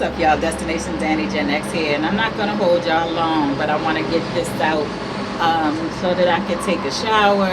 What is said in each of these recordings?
up, y'all? Destination Danny Gen X here, and I'm not gonna hold y'all long, but I want to get this out so that I can take a shower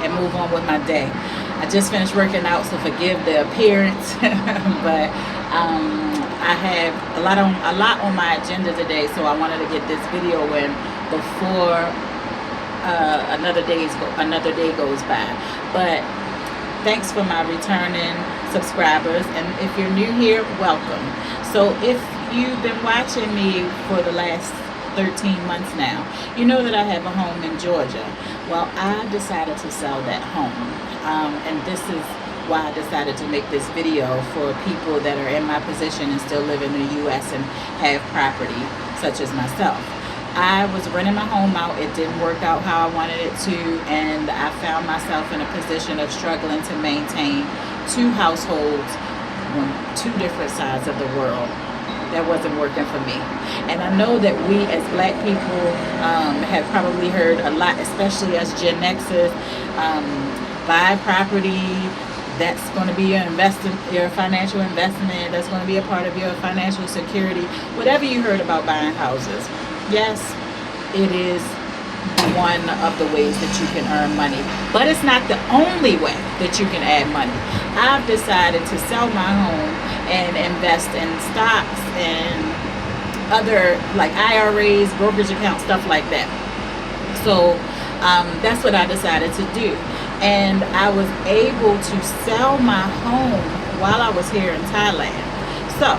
and move on with my day. I just finished working out, so forgive the appearance, but I have a lot on my agenda today, so I wanted to get this video in before another day goes by. But thanks for my returning subscribers, and if you're new here, welcome. So if you've been watching me for the last 13 months now, you know that I have a home in Georgia. Well, I decided to sell that home, and this is why I decided to make this video for people that are in my position and still live in the U.S. and have property, such as myself. I was renting my home out. It didn't work out how I wanted it to, and I found myself in a position of struggling to maintain two households on two different sides of the world. That wasn't working for me. And I know that we as black people have probably heard a lot, especially as Gen Xers, buy property, that's going to be your financial investment, that's going to be a part of your financial security. Whatever you heard about buying houses, yes, it is one of the ways that you can earn money, but it's not the only way that you can add money. I've decided to sell my home and invest in stocks and other like IRAs, brokerage accounts, stuff like that. So that's what I decided to do, and I was able to sell my home while I was here in Thailand. So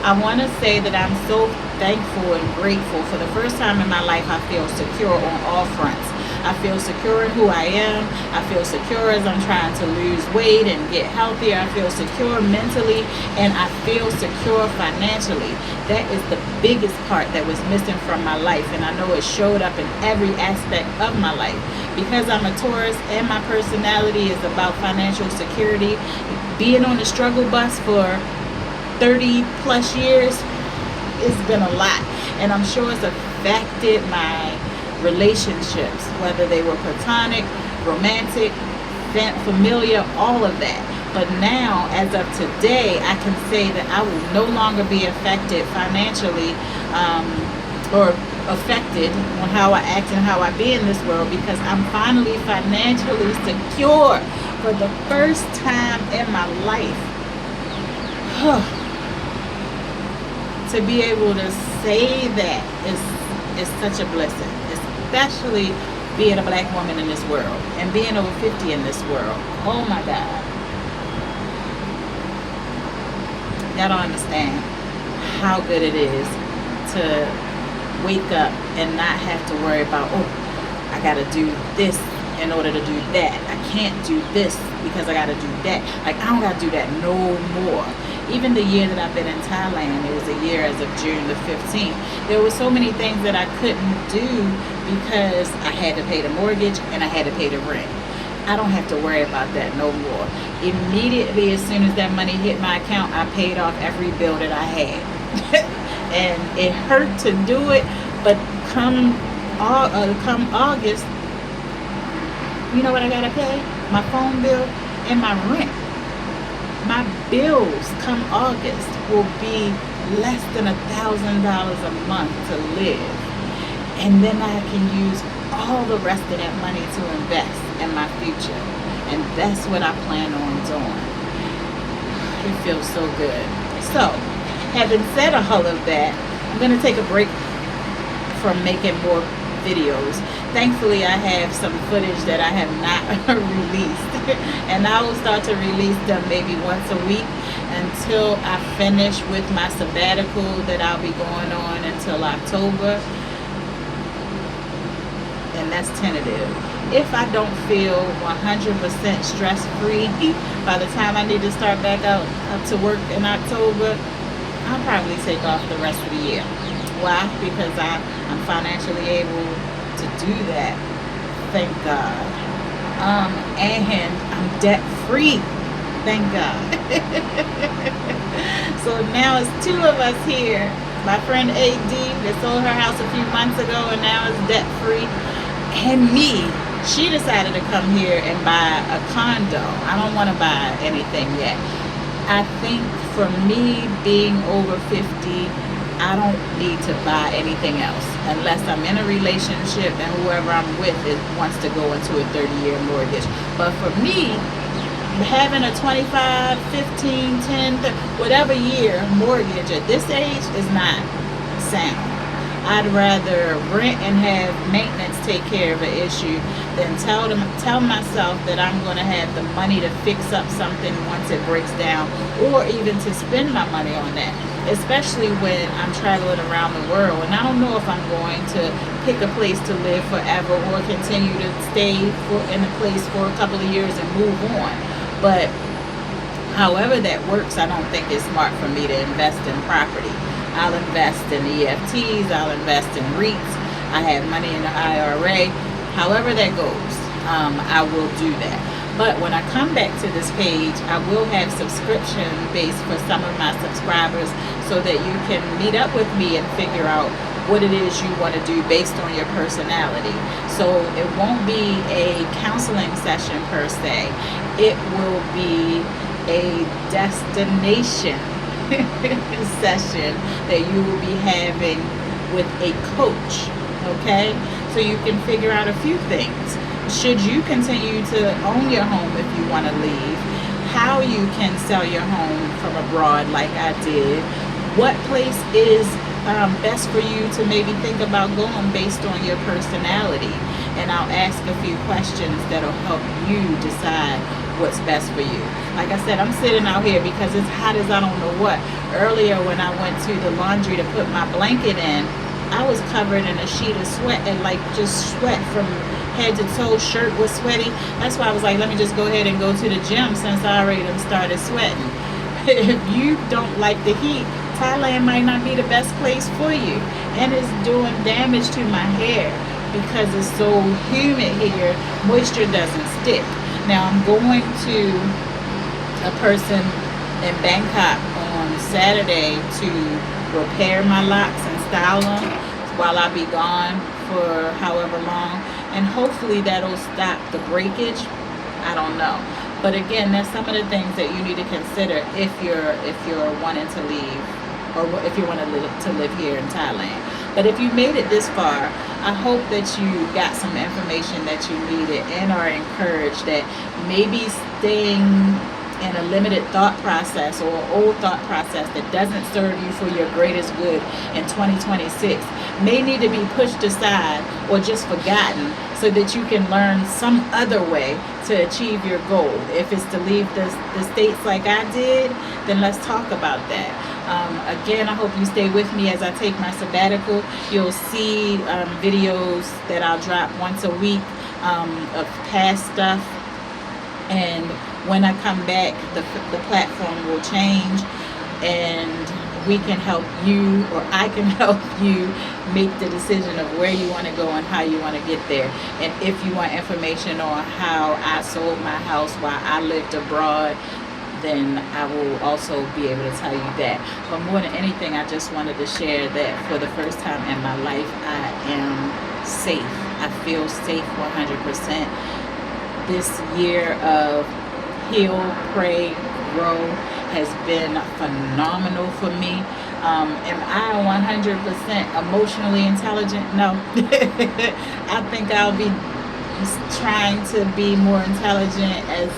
I want to say that I'm so thankful and grateful. For the first time in my life, I feel secure on all fronts. I feel secure in who I am. I feel secure as I'm trying to lose weight and get healthier. I feel secure mentally, and I feel secure financially. That is the biggest part that was missing from my life, and I know it showed up in every aspect of my life. Because I'm a Taurus and my personality is about financial security, being on the struggle bus for 30 plus years, it's been a lot, and I'm sure it's affected my relationships, whether they were platonic, romantic, familiar, all of that. But now, as of today, I can say that I will no longer be affected financially or affected on how I act and how I be in this world, because I'm finally financially secure for the first time in my life. To be able to say that is such a blessing, especially being a black woman in this world and being over 50 in this world. Oh my God. Y'all don't understand how good it is to wake up and not have to worry about, oh, I gotta do this in order to do that. I can't do this because I gotta do that. Like, I don't gotta do that no more. Even the year that I've been in Thailand, it was a year as of June the 15th. There were so many things that I couldn't do because I had to pay the mortgage and I had to pay the rent. I don't have to worry about that no more. Immediately, as soon as that money hit my account, I paid off every bill that I had. And it hurt to do it, but come August, you know what I gotta pay? My phone bill and my rent. My bills come August will be less than $1,000 a month to live. And then I can use all the rest of that money to invest in my future. And that's what I plan on doing. It feels so good. So, having said all of that, I'm going to take a break from making more videos. Thankfully, I have some footage that I have not released, and I will start to release them maybe once a week until I finish with my sabbatical that I'll be going on until October, and that's tentative. If I don't feel 100% stress-free by the time I need to start back up to work in October, I'll probably take off the rest of the year. Why? Because I'm financially able to do that, thank God. And I'm debt free, thank God. So now it's two of us here. My friend AD that sold her house a few months ago and now is debt free, and me. She decided to come here and buy a condo. I don't want to buy anything yet. I think for me, being over 50, I don't need to buy anything else unless I'm in a relationship and whoever I'm with wants to go into a 30-year mortgage. But for me, having a 25, 15, 10, whatever year mortgage at this age is not sound. I'd rather rent and have maintenance take care of an issue than tell myself that I'm going to have the money to fix up something once it breaks down, or even to spend my money on that. Especially when I'm traveling around the world and I don't know if I'm going to pick a place to live forever or continue to stay in a place for a couple of years and move on. But however that works, I don't think it's smart for me to invest in property. I'll invest in EFTs, I'll invest in REITs, I have money in the IRA. However that goes, I will do that. But when I come back to this page, I will have subscription based for some of my subscribers so that you can meet up with me and figure out what it is you want to do based on your personality. So it won't be a counseling session per se. It will be a destination session that you will be having with a coach, okay? So you can figure out a few things. Should you continue to own your home if you want to leave? How you can sell your home from abroad like I did? What place is best for you to maybe think about going based on your personality? And I'll ask a few questions that'll help you decide what's best for you. Like I said, I'm sitting out here because it's hot as I don't know what. Earlier when I went to the laundry to put my blanket in, I was covered in a sheet of sweat and like just sweat from head to toe. Shirt was sweaty. That's why I was like, let me just go ahead and go to the gym since I already done started sweating. If you don't like the heat, Thailand might not be the best place for you. And it's doing damage to my hair because it's so humid here. Moisture doesn't stick. Now I'm going to a person in Bangkok on Saturday to repair my locks and style them while I be gone for however long, and hopefully that'll stop the breakage. I don't know, but again, that's some of the things that you need to consider if you're wanting to leave, or if you want to live here in Thailand. But if you made it this far, I hope that you got some information that you needed and are encouraged that maybe staying in a limited thought process or old thought process that doesn't serve you for your greatest good in 2026 may need to be pushed aside or just forgotten so that you can learn some other way to achieve your goal. If it's to leave the states like I did, then let's talk about that. Again, I hope you stay with me as I take my sabbatical. You'll see videos that I'll drop once a week of past stuff. And when I come back, the platform will change and we can help you, or I can help you make the decision of where you want to go and how you want to get there. And if you want information on how I sold my house while I lived abroad, then I will also be able to tell you that. But more than anything, I just wanted to share that for the first time in my life, I am safe. I feel safe 100%. This year of heal, pray, grow has been phenomenal for me. Am I 100% emotionally intelligent? No. I think I'll be trying to be more intelligent as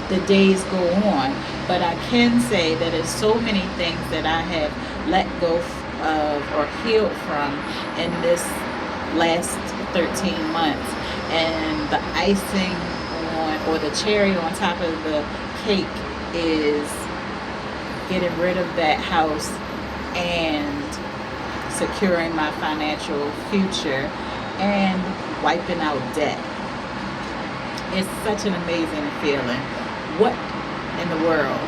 the days go on. But I can say that there's so many things that I have let go of or healed from in this last 13 months. And the icing or the cherry on top of the cake is getting rid of that house and securing my financial future and wiping out debt. It's such an amazing feeling. What in the world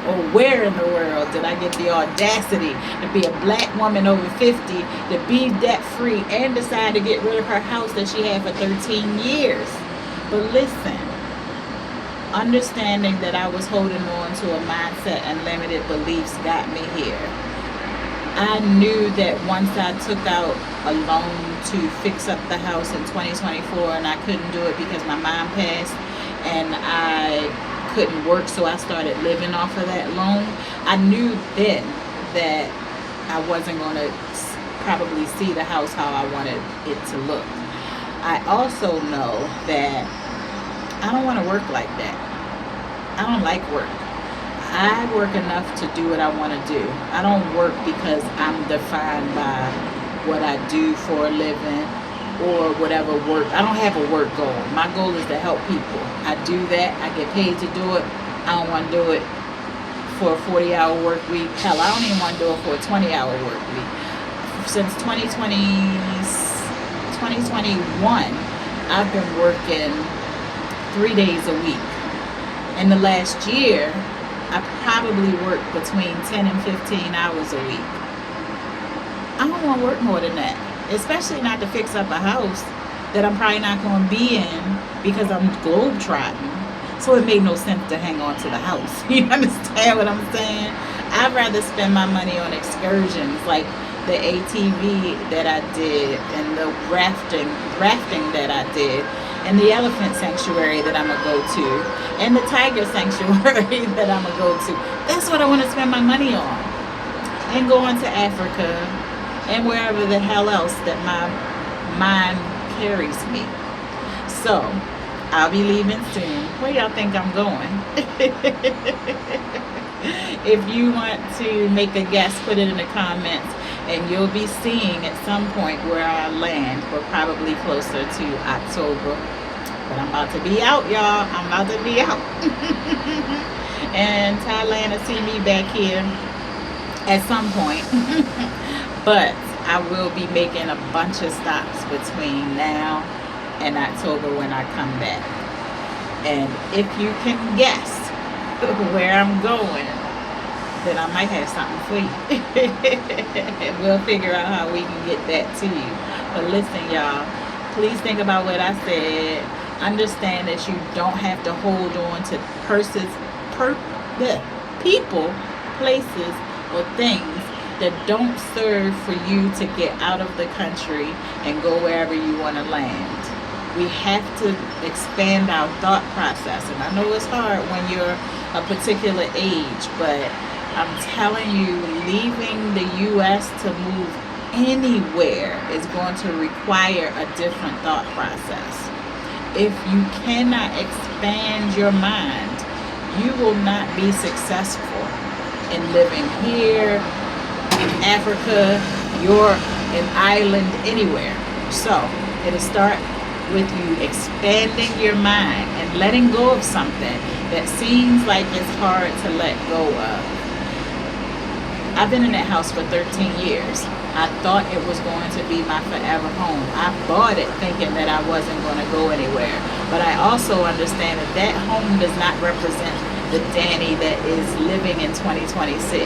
or where in the world did I get the audacity to be a black woman over 50, to be debt free and decide to get rid of her house that she had for 13 years? But listen, understanding that I was holding on to a mindset and limited beliefs got me here. I knew that once I took out a loan to fix up the house in 2024 and I couldn't do it because my mom passed, and I couldn't work, so I started living off of that loan. I knew then that I wasn't going to probably see the house how I wanted it to look. I also know that I don't want to work like that. I don't like work. I work enough to do what I want to do. I don't work because I'm defined by what I do for a living or whatever work. I don't have a work goal. My goal is to help people. I do that. I get paid to do it. I don't want to do it for a 40-hour work week. Hell, I don't even want to do it for a 20-hour work week. Since 2021, I've been working 3 days a week. In the last year, I probably worked between 10 and 15 hours a week. I don't want to work more than that, especially not to fix up a house that I'm probably not going to be in because I'm globetrotting. So it made no sense to hang on to the house. You understand what I'm saying? I'd rather spend my money on excursions like the ATV that I did and the rafting that I did and the elephant sanctuary that I'm going to go to and the tiger sanctuary that I'm going to go to. That's what I want to spend my money on. And going to Africa and wherever the hell else that my mind carries me. So, I'll be leaving soon. Where y'all think I'm going? If you want to make a guess, put it in the comments. And you'll be seeing at some point where I land. We're probably closer to October. But I'm about to be out, y'all. I'm about to be out. And Thailand will see me back here at some point. But I will be making a bunch of stops between now and October when I come back. And if you can guess where I'm going, then I might have something for you. We'll figure out how we can get that to you. But listen, y'all, please think about what I said. Understand that you don't have to hold on to people, places, or things that don't serve for you to get out of the country and go wherever you want to land. We have to expand our thought process. And I know it's hard when you're a particular age, but I'm telling you, leaving the U.S. to move anywhere is going to require a different thought process. If you cannot expand your mind, you will not be successful in living here, in Africa, an island, anywhere. So it'll start with you expanding your mind and letting go of something that seems like it's hard to let go of. I've been in that house for 13 years. I thought it was going to be my forever home. I bought it thinking that I wasn't going to go anywhere. But I also understand that that home does not represent the Danny that is living in 2026.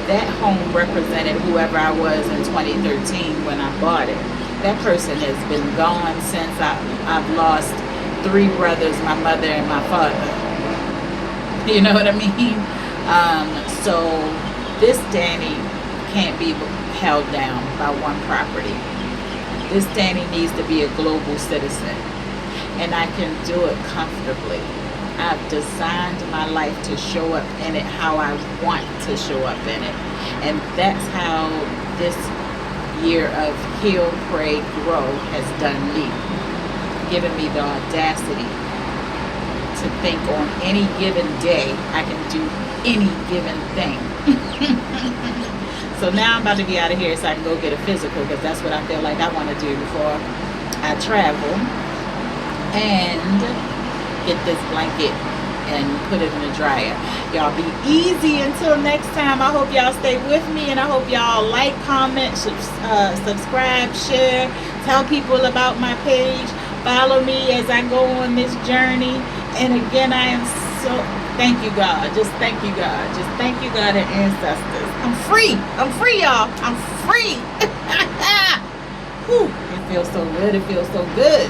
That home represented whoever I was in 2013 when I bought it. That person has been gone since I've lost 3 brothers, my mother and my father. You know what I mean? So this Danny can't be held down by one property. This Danny needs to be a global citizen. And I can do it comfortably. I've designed my life to show up in it how I want to show up in it. And that's how this year of Heal, Pray, Grow has done me. Given me the audacity to think on any given day I can do any given thing. So now I'm about to be out of here so I can go get a physical, because that's what I feel like I want to do before I travel. And get this blanket and put it in the dryer. Y'all be easy until next time. I hope y'all stay with me, and I hope y'all like, comment, subscribe, share, tell people about my page, follow me as I go on this journey. And again, I am so thank you, God. Just thank you, God. Just thank you, God, and ancestors. I'm free, y'all. I'm free. Whew, it feels so good. It feels so good.